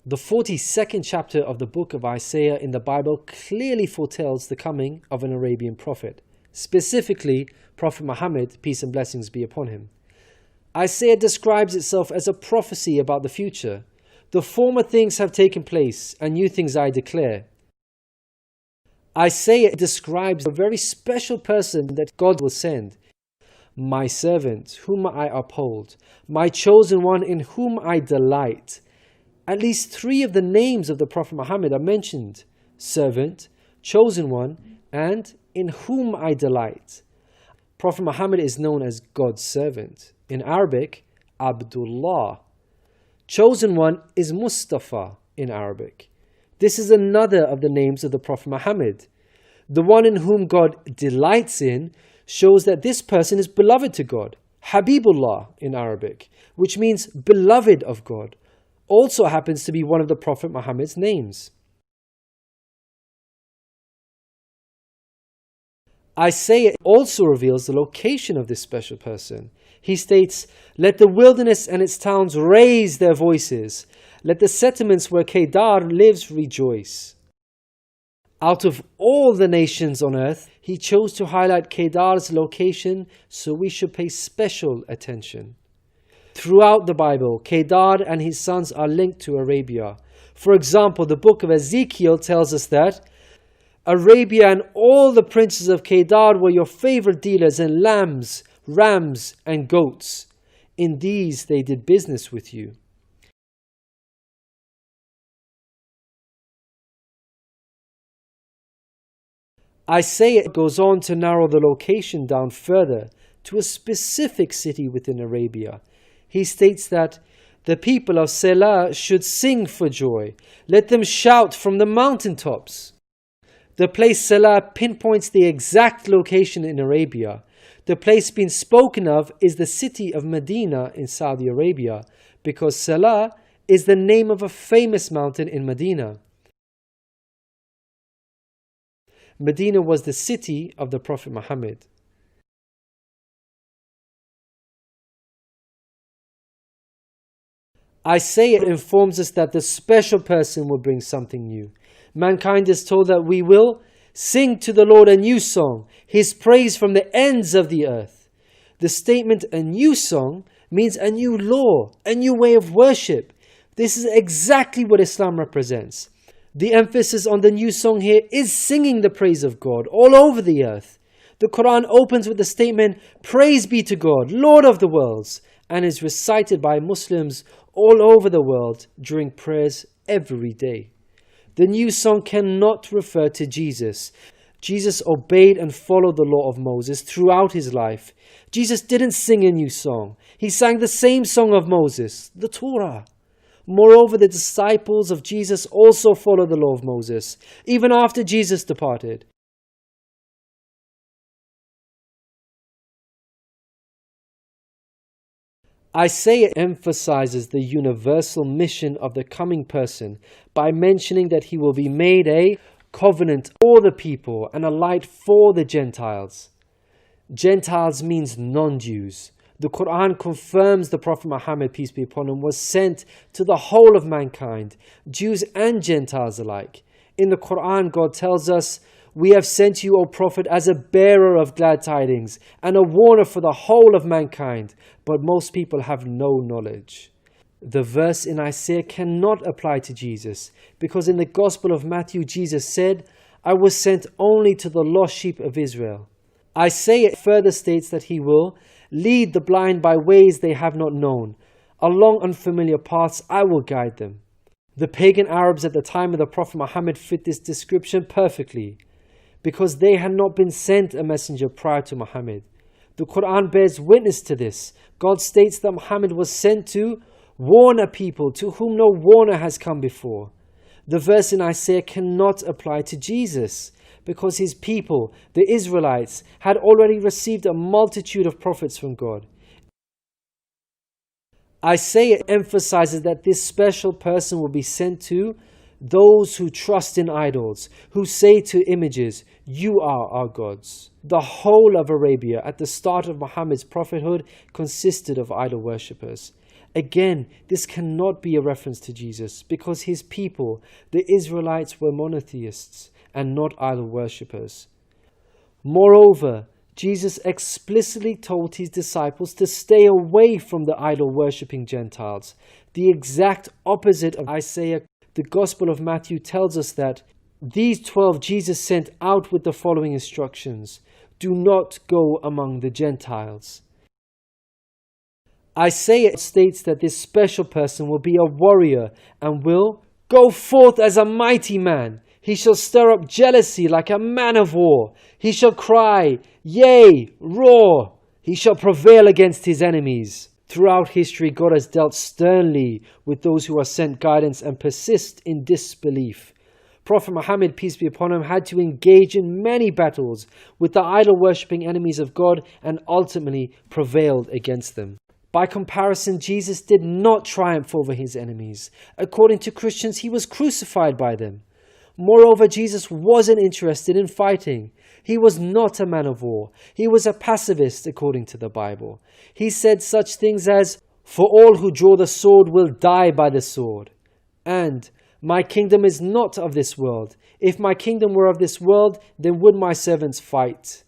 The 42nd chapter of the book of Isaiah in the Bible clearly foretells the coming of an Arabian prophet, specifically Prophet Muhammad, peace and blessings be upon him. Isaiah describes itself as a prophecy about the future. The former things have taken place, and new things I declare. Isaiah describes a very special person that God will send. My servant, whom I uphold, my chosen one in whom I delight. At least 3 of the names of the Prophet Muhammad are mentioned: servant, chosen one, and in whom I delight. Prophet Muhammad is known as God's servant. In Arabic, Abdullah. Chosen one is Mustafa in Arabic. This is another of the names of the Prophet Muhammad. The one in whom God delights in shows that this person is beloved to God. Habibullah in Arabic, which means beloved of God, also happens to be one of the Prophet Muhammad's names. Isaiah also reveals the location of this special person. He states, "Let the wilderness and its towns raise their voices. Let the settlements where Kedar lives rejoice." Out of all the nations on earth, he chose to highlight Kedar's location, so we should pay special attention. Throughout the Bible, Kedar and his sons are linked to Arabia. For example, the book of Ezekiel tells us that Arabia and all the princes of Kedar were your favorite dealers in lambs, rams, and goats. In these they did business with you. Isaiah goes on to narrow the location down further to a specific city within Arabia. He states that the people of Selah should sing for joy. Let them shout from the mountaintops. The place Selah pinpoints the exact location in Arabia. The place being spoken of is the city of Medina in Saudi Arabia, because Selah is the name of a famous mountain in Medina. Medina was the city of the Prophet Muhammad. Isaiah informs us that the special person will bring something new. Mankind is told that we will sing to the Lord a new song, His praise from the ends of the earth. The statement "a new song" means a new law, a new way of worship. This is exactly what Islam represents. The emphasis on the new song here is singing the praise of God all over the earth. The Quran opens with the statement, "Praise be to God, Lord of the worlds," and is recited by Muslims all over the world during prayers every day. The new song cannot refer to Jesus. Jesus obeyed and followed the law of Moses throughout his life. Jesus didn't sing a new song. He sang the same song of Moses, the Torah. Moreover, the disciples of Jesus also followed the law of Moses, even after Jesus departed. Isaiah emphasizes the universal mission of the coming person by mentioning that he will be made a covenant for the people and a light for the Gentiles. Gentiles means non-Jews. The Quran confirms the Prophet Muhammad, peace be upon him, was sent to the whole of mankind, Jews and Gentiles alike. In the Quran, God tells us, "We have sent you, O Prophet, as a bearer of glad tidings and a warner for the whole of mankind, but most people have no knowledge." The verse in Isaiah cannot apply to Jesus, because in the Gospel of Matthew, Jesus said, "I was sent only to the lost sheep of Israel." Isaiah further states that he will lead the blind by ways they have not known. Along unfamiliar paths I will guide them. The pagan Arabs at the time of the Prophet Muhammad fit this description perfectly, because they had not been sent a messenger prior to Muhammad. The Quran bears witness to this. God states that Muhammad was sent to warn a people to whom no warner has come before. The verse in Isaiah cannot apply to Jesus, because his people, the Israelites, had already received a multitude of prophets from God. Isaiah emphasizes that this special person will be sent to those who trust in idols, who say to images, "You are our gods." The whole of Arabia at the start of Muhammad's prophethood consisted of idol worshippers. Again, this cannot be a reference to Jesus because his people, the Israelites, were monotheists and not idol worshippers. Moreover, Jesus explicitly told his disciples to stay away from the idol-worshipping Gentiles, the exact opposite of Isaiah. The Gospel of Matthew tells us that these 12 Jesus sent out with the following instructions: do not go among the Gentiles. Isaiah states that this special person will be a warrior and will go forth as a mighty man. He shall stir up jealousy like a man of war. He shall cry, yea, roar. He shall prevail against his enemies. Throughout history, God has dealt sternly with those who are sent guidance and persist in disbelief. Prophet Muhammad, peace be upon him, had to engage in many battles with the idol-worshipping enemies of God and ultimately prevailed against them. By comparison, Jesus did not triumph over his enemies. According to Christians, he was crucified by them. Moreover, Jesus wasn't interested in fighting. He was not a man of war. He was a pacifist, according to the Bible. He said such things as, "For all who draw the sword will die by the sword," and "My kingdom is not of this world. If my kingdom were of this world, then would my servants fight."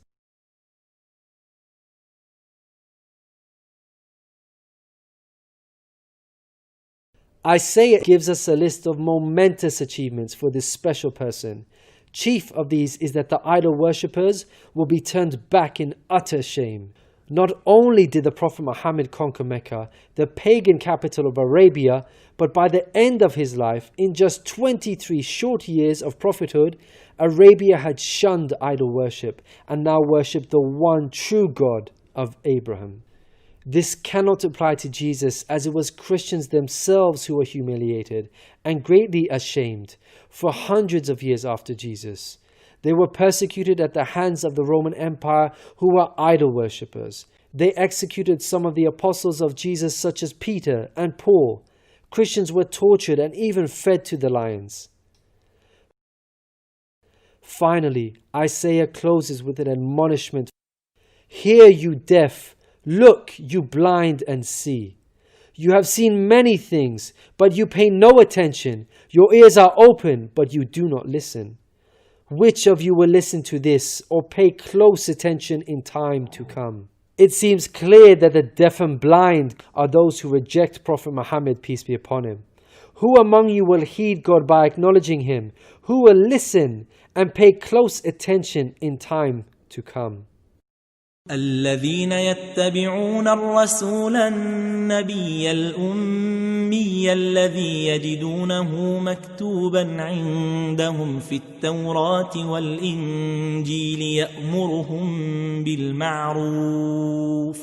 Isaiah gives us a list of momentous achievements for this special person. Chief of these is that the idol worshippers will be turned back in utter shame. Not only did the Prophet Muhammad conquer Mecca, the pagan capital of Arabia, but by the end of his life, in just 23 short years of prophethood, Arabia had shunned idol worship and now worshipped the one true God of Abraham. This cannot apply to Jesus, as it was Christians themselves who were humiliated and greatly ashamed for hundreds of years after Jesus. They were persecuted at the hands of the Roman Empire, who were idol worshippers. They executed some of the apostles of Jesus, such as Peter and Paul. Christians were tortured and even fed to the lions. Finally, Isaiah closes with an admonishment. "Hear, you deaf. Look, you blind, and see. You have seen many things, but you pay no attention. Your ears are open, but you do not listen. Which of you will listen to this or pay close attention in time to come?" It seems clear that the deaf and blind are those who reject Prophet Muhammad, peace be upon him. Who among you will heed God by acknowledging him? Who will listen and pay close attention in time to come? الذين يتبعون الرسول النبي الأمي الذي يجدونه مكتوبا عندهم في التوراة والإنجيل يأمرهم بالمعروف